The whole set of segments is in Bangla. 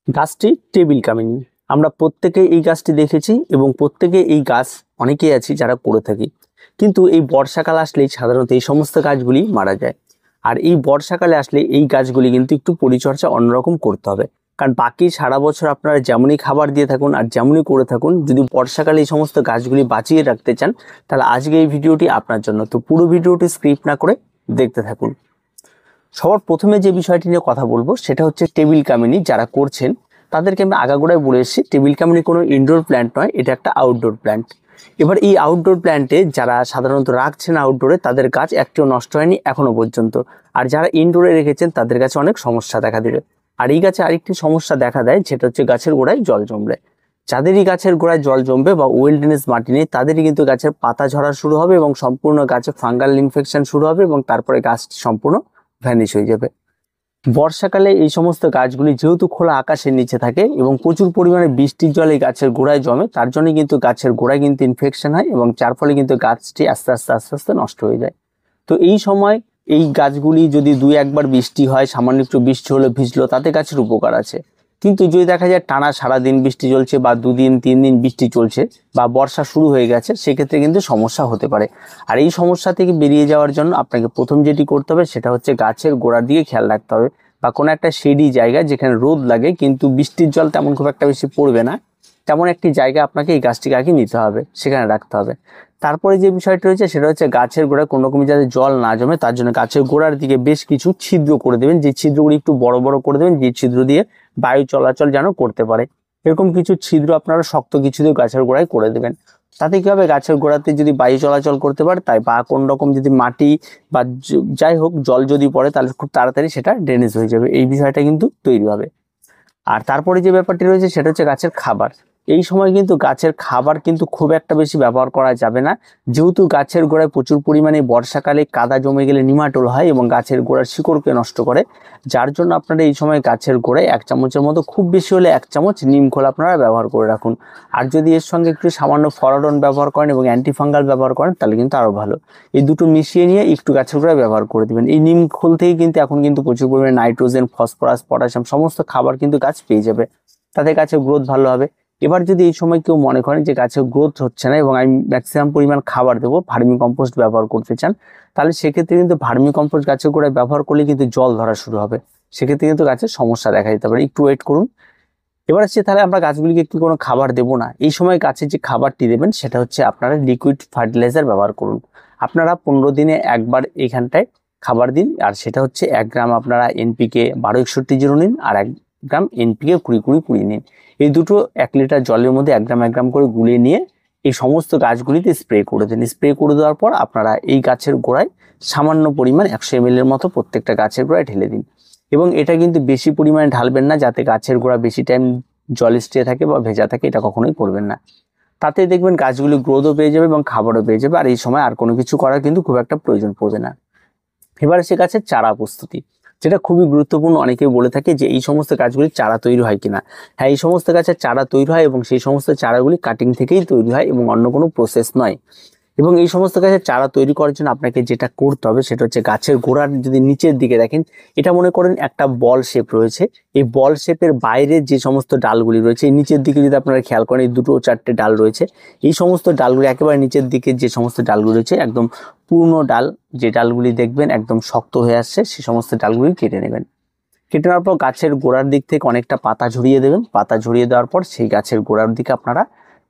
গাছটি টেবিল কামিনী। আমরা প্রত্যেকে এই গাছটি দেখেছি এবং প্রত্যেকে এই গাছ অনেকেই আছি যারা করে থাকি। কিন্তু এই বর্ষাকাল আসলেই সাধারণত এই সমস্ত গাছগুলি মারা যায়। আর এই বর্ষাকালে আসলে এই গাছগুলি কিন্তু একটু পরিচর্যা অন্যরকম করতে হবে, কারণ বাকি সারা বছর আপনারা যেমনই খাবার দিয়ে থাকুন আর যেমনই করে থাকুন, যদি বর্ষাকালে এই সমস্ত গাছগুলি বাঁচিয়ে রাখতে চান তাহলে আজকে এই ভিডিওটি আপনার জন্য। তো পুরো ভিডিওটি স্ক্রিপ্ট না করে দেখতে থাকুন। সবার প্রথমে যে বিষয়টি নিয়ে কথা বলবো সেটা হচ্ছে টেবিল কামিনী। যারা করছেন তাদেরকে আমি আগাগোড়ায় বলে এসেছি, টেবিল কামিনী কোনো ইনডোর প্ল্যান্ট নয়, এটা একটা আউটডোর প্ল্যান্ট। এবার এই আউটডোর প্ল্যান্টে যারা সাধারণত রাখছেন আউটডোরে, তাদের গাছ একটিও নষ্ট হয়নি এখনো পর্যন্ত। আর যারা ইনডোরে রেখেছেন তাদের কাছে অনেক সমস্যা দেখা দেবে। আর এই গাছে আরেকটি সমস্যা দেখা দেয়, যেটা হচ্ছে গাছের গোড়ায় জল জমবে। যাদেরই গাছের গোড়ায় জল জমবে বা ওয়েলডেনেস মাটি নেই, তাদেরই কিন্তু গাছের পাতা ঝরা শুরু হবে এবং সম্পূর্ণ গাছে ফাঙ্গাল ইনফেকশন শুরু হবে এবং তারপরে গাছটি সম্পূর্ণ ভ্যানিশ হয়ে যাবে। বর্ষাকালে এই সমস্ত গাছগুলি যেহেতু খোলা আকাশের নিচে থাকে এবং প্রচুর পরিমাণে বৃষ্টির জল এই গাছের গোড়ায় জমে, তার জন্য কিন্তু গাছের গোড়ায় কিন্তু ইনফেকশন হয় এবং যার ফলে কিন্তু গাছটি আস্তে আস্তে আস্তে আস্তে নষ্ট হয়ে যায়। তো এই সময় এই গাছগুলি যদি দুই একবার বৃষ্টি হয়, সামান্য একটু বৃষ্টি হলে ভিজলো, তাতে গাছের উপকার আছে। কিন্তু যদি দেখা যায় টানা সারাদিন বৃষ্টি চলছে বা দুদিন তিন দিন বৃষ্টি চলছে বা বর্ষা শুরু হয়ে গেছে, সেক্ষেত্রে কিন্তু সমস্যা হতে পারে। আর এই সমস্যা থেকে বেরিয়ে যাওয়ার জন্য আপনাকে প্রথম যেটি করতে হবে সেটা হচ্ছে গাছের গোড়ার দিকে খেয়াল রাখতে হবে, বা কোনো একটা শেডি জায়গা যেখানে রোদ লাগে কিন্তু বৃষ্টির জল তেমন খুব একটা বেশি পড়বে না, তেমন একটি জায়গা আপনাকে এই গাছটিকে আগে নিতে হবে, সেখানে রাখতে হবে। তারপরে যে বিষয়টি রয়েছে সেটা হচ্ছে গাছের গোড়ায় কোনো রকম যাতে জল না জমে, তার জন্য গাছের গোড়ার দিকে বেশ কিছু ছিদ্র করে দেবেন, যে ছিদ্রগুলি একটু বড় বড় করে দেবেন, যে ছিদ্র দিয়ে বায়ু চলাচল যেন করতে পারে। এরকম কিছু ছিদ্র আপনারা শক্ত কিছু দিয়ে গাছের গোড়ায় করে দেবেন। তাতে কি হবে, গাছের গোড়াতে যদি বায়ু চলাচল করতে পারে তাই, বা কোন রকম যদি মাটি বা যাই হোক জল যদি পড়ে তাহলে খুব তাড়াতাড়ি সেটা ড্রেনেজ হয়ে যাবে, এই বিষয়টা কিন্তু তৈরি হবে। আর তারপরে যে ব্যাপারটি রয়েছে সেটা হচ্ছে গাছের খাবার। এই সময় কিন্তু গাছের খাবার কিন্তু খুব একটা বেশি ব্যবহার করা যাবে না, যেহেতু গাছের গোড়ায় প্রচুর পরিমাণে বর্ষাকালে কাদা জমে গেলে নিমাটোল হয় এবং গাছের গোড়ার শিকড়কে নষ্ট করে। যার জন্য আপনারা এই সময় গাছের গোড়ায় 1 চামচের মতো, খুব বেশি হলে 1 চামচ নিম খোল আপনারা ব্যবহার করে রাখুন। আর যদি এর সঙ্গে একটু সামান্য ফরাডন ব্যবহার করেন এবং অ্যান্টিফাঙ্গাল ব্যবহার করেন তাহলে কিন্তু আরো ভালো। এই দুটো মিশিয়ে নিয়ে একটু গাছের গোড়ায় ব্যবহার করে দিবেন। এই নিম খোল থেকে কিন্তু এখন কিন্তু প্রচুর পরিমাণে নাইট্রোজেন, ফসফরাস, পটাশিয়াম সমস্ত খাবার কিন্তু গাছ পেয়ে যাবে, তাতে গাছের গ্রোথ ভালো হবে। এবার যদি এই সময় কেউ মনে করেন যে গাছের গ্রোথ হচ্ছে না এবং আমি ম্যাক্সিমাম পরিমাণ খাবার দেবো, ভার্মি কম্পোস্ট ব্যবহার করতে চান, তাহলে সেক্ষেত্রে কিন্তু ভার্মি কম্পোস্ট গাছের গোড়ায় ব্যবহার করলে কিন্তু জল ধরা শুরু হবে, সেক্ষেত্রে কিন্তু গাছের সমস্যা দেখা দিতে পারে। একটু ওয়েট করুন। এবার হচ্ছে তাহলে আমরা গাছগুলিকে একটু কোনো খাবার দেবো না, এই সময় গাছের যে খাবারটি দেবেন সেটা হচ্ছে আপনারা লিকুইড ফার্টিলাইজার ব্যবহার করুন। আপনারা 15 দিনে একবার এইখানটায় খাবার দিন, আর সেটা হচ্ছে 1 গ্রাম আপনারা এনপিকে 1261 নিন আর 1 গ্রাম এনপিকে 20 নিন। এই দুটো 1 লিটার জলের মধ্যে 1 গ্রাম 1 গ্রাম করে গুলিয়ে নিয়ে এই সমস্ত গাছগুলিতে স্প্রে করে দিন। স্প্রে করে দেওয়ার পর আপনারা এই গাছের গোড়ায় সামান্য পরিমাণ 100 ml এর মতো প্রত্যেকটা গাছের গোড়ায় ঢেলে দিন। এবং এটা কিন্তু বেশি পরিমাণে ঢালবেন না, যাতে গাছের গোড়া বেশি টাইম জল স্টে থাকে বা ভেজা থাকে, এটা কখনোই করবেন না। তাতে দেখবেন গাছগুলি গ্রোথও পেয়ে যাবে এবং খাবারও পেয়ে যাবে, আর এই সময় আর কোনো কিছু করার কিন্তু খুব একটা প্রয়োজন পড়বে না। এবার সে গাছের চারা প্রস্তুতি, যেটা খুবই গুরুত্বপূর্ণ। অনেকেই বলে থাকে যে এই সমস্ত গাছগুলির চারা তৈরি হয় কিনা। হ্যাঁ, এই সমস্ত গাছের চারা তৈরি হয় এবং সেই সমস্ত চারাগুলি কাটিং থেকেই তৈরি হয় এবং অন্য কোনো প্রসেস নয়। এবং এই সমস্ত গাছের চারা তৈরি করার জন্য আপনাকে যেটা করতে হবে সেটা হচ্ছে গাছের গোড়ার যদি নিচের দিকে দেখেন, এটা মনে করেন একটা বল শেপ রয়েছে, এই বল শেপের বাইরে যে সমস্ত ডালগুলি রয়েছে, এই নিচের দিকে যদি আপনারা খেয়াল করেন, এই 2-4টে ডাল রয়েছে, এই সমস্ত ডালগুলি একেবারে নিচের দিকে যে সমস্ত ডালগুলি রয়েছে একদম পুরনো ডাল, যে ডালগুলি দেখবেন একদম শক্ত হয়ে আসছে, সেই সমস্ত ডালগুলি কেটে নেবেন। কেটে নেওয়ার পর গাছের গোড়ার দিক থেকে অনেকটা পাতা ঝরিয়ে দেবেন। পাতা ঝরিয়ে দেওয়ার পর সেই গাছের গোড়ার দিকে আপনারা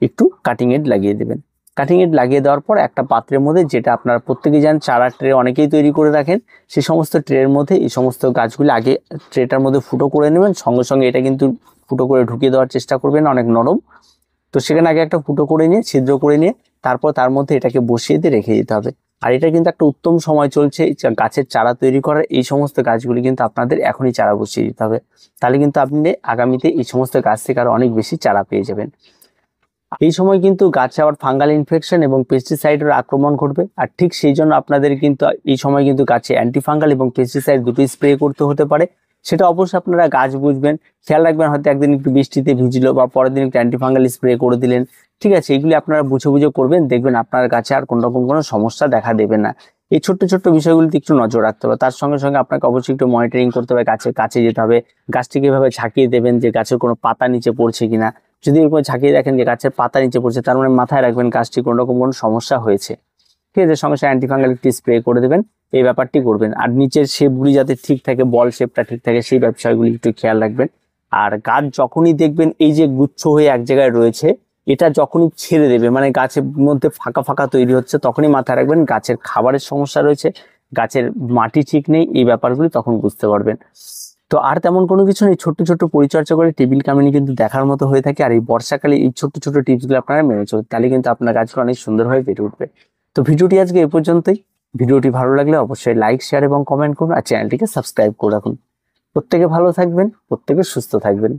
একটু কাটিং এড লাগিয়ে দেবেন। কাটিং এড লাগিয়ে দেওয়ার পর একটা পাত্রের মধ্যে, যেটা আপনারা প্রত্যেকেই জানেন চারা ট্রে অনেকেই তৈরি করে রাখেন, সেই সমস্ত ট্রের মধ্যে এই সমস্ত গাছগুলি আগে ট্রেটার মধ্যে ফুটো করে নেবেন। সঙ্গে সঙ্গে এটা কিন্তু ফুটো করে ঢুকিয়ে দেওয়ার চেষ্টা করবেন, অনেক নরম। তো সেখানে আগে একটা ফুটো করে নিয়ে, ছিদ্র করে নিয়ে, তারপর তার মধ্যে এটাকে বসিয়ে দিয়ে রেখে দিতে হবে। আর এটা কিন্তু একটা উত্তম সময় চলছে গাছের চারা তৈরি করার। এই সমস্ত গাছগুলি কিন্তু আপনাদের এখনই চারা বসিয়ে দিতে হবে, তাহলে কিন্তু আপনি আগামীতে এই সমস্ত গাছ থেকে আরো অনেক বেশি চারা পেয়ে যাবেন। এই সময় কিন্তু গাছে আবার ফাঙ্গাল ইনফেকশন এবং পেস্টিসাইডের আক্রমণ ঘটবে, আর ঠিক সেই জন্য আপনাদের কিন্তু এই সময় কিন্তু গাছে অ্যান্টিফাঙ্গাল এবং পেস্টিসাইড দুটোই স্প্রে করতে হতে পারে। সেটা অবশ্যই আপনারা গাছ বুঝবেন, খেয়াল রাখবেন। হয়তো একদিন একটু বৃষ্টিতে ভিজলো বা পরের দিন একটু অ্যান্টিফাঙ্গাল স্প্রে করে দিলেন, ঠিক আছে, এগুলি আপনারা বুঝে বুঝে করবেন, দেখবেন আপনার গাছে আর কোনো রকম কোনো সমস্যা দেখা দেবে না। এই ছোট্ট ছোট্ট বিষয়গুলিতে একটু নজর রাখতে হবে। তার সঙ্গে সঙ্গে আপনাকে অবশ্যই একটু মনিটরিং করতে হবে, গাছের কাছে যেতে হবে, গাছটিকে এভাবে ঝাঁকিয়ে দেবেন যে গাছের কোনো পাতা নিচে পড়ছে কিনা। যদি এরকম ঝাঁকিয়ে দেখেন যে গাছের পাতা নিচে পড়ছে, তার মানে মাথায় রাখবেন গাছটি কোনো রকম কোনো সমস্যা হয়েছে। ঠিক আছে, সঙ্গে সঙ্গে অ্যান্টিফাঙ্গাল একটি স্প্রে করে দেবেন, এই ব্যাপারটি করবেন। আর নিচের শেপগুলি যাতে ঠিক থাকে, বল শেপটা ঠিক থাকে, সেই বিষয়গুলি একটু খেয়াল রাখবেন। আর গাছ যখনই দেখবেন এই যে গুচ্ছ হয়ে এক জায়গায় রয়েছে, এটা যখনই ছেড়ে দেবে, মানে গাছের মধ্যে ফাঁকা ফাঁকা তৈরি হচ্ছে, তখনই মাথায় রাখবেন গাছের খাবারের সমস্যা রয়েছে, গাছের মাটি ঠিক নেই, এই ব্যাপারগুলি তখন বুঝতে পারবেন। তো আর তেমন কোনো কিছু নেই, ছোট্ট ছোট্ট পরিচর্যা করে টেবিল কামিনী কিন্তু দেখার মতো হয়ে থাকে। আর এই বর্ষাকালে এই ছোট্ট ছোট্ট টিপসগুলো আপনারা মেনে চলুন, তাহলে কিন্তু আপনার গাছগুলো অনেক সুন্দরভাবে বেড়ে উঠবে। তো ভিডিওটি আজকে এ পর্যন্তই। ভিডিওটি ভালো লাগলে অবশ্যই লাইক, শেয়ার এবং কমেন্ট করুন, আর চ্যানেলটিকে সাবস্ক্রাইব করে রাখুন। প্রত্যেকে ভালো থাকবেন, প্রত্যেকে সুস্থ থাকবেন।